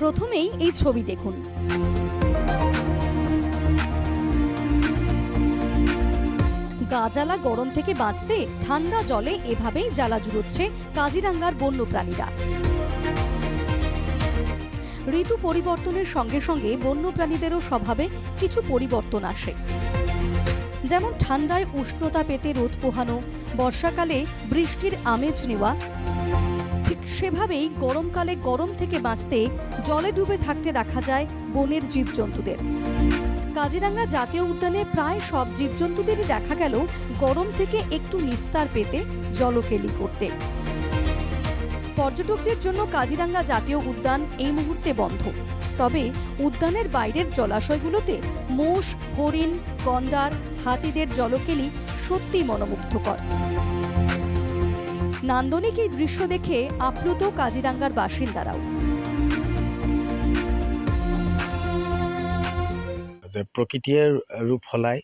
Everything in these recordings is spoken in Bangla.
প্রথমেই এই ছবি দেখুন। গা জ্বালা গরম থেকে বাঁচতে ঠান্ডা জলে এভাবেই জ্বালা জুড়োচ্ছে কাজিরাঙ্গার বন্যপ্রাণীরা। ঋতু পরিবর্তনের সঙ্গে সঙ্গে বন্যপ্রাণীদেরও স্বভাবে কিছু পরিবর্তন আসে। যেমন ঠান্ডায় উষ্ণতা পেতে রোদ পোহানো, বর্ষাকালে বৃষ্টির আমেজ নেওয়া, ঠিক সেভাবেই গরমকালে গরম থেকে বাঁচতে জলে ডুবে থাকতে দেখা যায় বনের জীবজন্তুদের। কাজিরাঙ্গা জাতীয় উদ্যানে প্রায় সব জীবজন্তুদেরই দেখা গেল গরম থেকে একটু নিস্তার পেতে জলকেলি করতে। পর্যটকদের জন্য কাজিরাঙ্গা জাতীয় উদ্যান এই মুহূর্তে বন্ধ, তবে উদ্যানের বাইরের জলাশয়গুলোতে মোষ, হরিণ, গন্ডার, হাতিদের জলকেলি সত্যি মনোমুগ্ধকর। নান্দনিক এই দৃশ্য দেখে আপ্লুত কাজিরাঙ্গার বাসিন্দারাও। যে প্ৰকৃতিৰ ৰূপ সলাই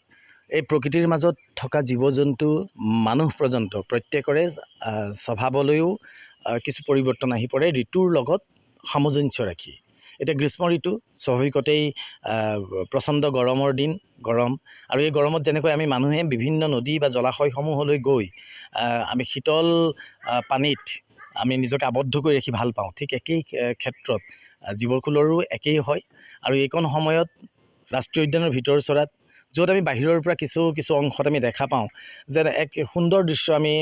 এই প্ৰকৃতিৰ মাজত থকা জীৱ জন্তু মানুহ পৰ্যন্ত প্ৰত্যেকৰে স্বভাৱলৈও কিছু পৰিৱৰ্তন আহি পৰে ঋতুৰ লগত সামঞ্জস্য ৰাখি। এতিয়া গ্ৰীষ্ম ঋতু স্বাভাৱিকতেই প্ৰচণ্ড গৰমৰ দিন, গৰম, আৰু এই গৰমত যেনেকৈ আমি মানুহে বিভিন্ন নদী বা জলাশয়সমূহলৈ গৈ আমি শীতল পানীত আমি নিজকে আবদ্ধ কৰি ৰাখি ভাল পাওঁ, ঠিক একেই ক্ষেত্ৰত জীৱকুলৰো একেই হয়। আৰু এইকণ সময়ত ৰাষ্ট্ৰীয় উদ্যানৰ ভিতৰচৰাত য'ত আমি বাহিৰৰ পৰা কিছু অংশত আমি দেখা পাওঁ যে এক সুন্দৰ দৃশ্য আমি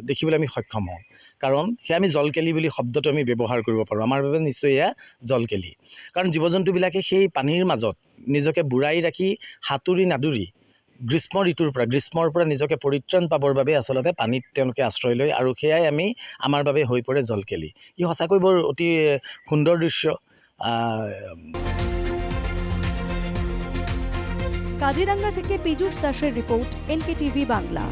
দেখিবলৈ আমি সক্ষম হওঁ, কাৰণ সেয়া আমি জলকেলি বুলি শব্দটো আমি ব্যৱহাৰ কৰিব পাৰোঁ। আমাৰ বাবে নিশ্চয় এয়া জলকেলি, কাৰণ জীৱ জন্তুবিলাকে সেই পানীৰ মাজত নিজকে বুৰাই ৰাখি সাঁতুৰি নাদুৰি গ্ৰীষ্মৰ পৰা নিজকে পৰিত্ৰাণ পাবৰ বাবে আচলতে পানীত তেওঁলোকে আশ্ৰয় লয়, আৰু সেয়াই আমাৰ বাবে হৈ পৰে জলকেলি। ই সঁচাকৈ বৰ অতি সুন্দৰ দৃশ্য। কাজিরাঙ্গা থেকে পীযূষ দাসের রিপোর্ট, NKTV বাংলা।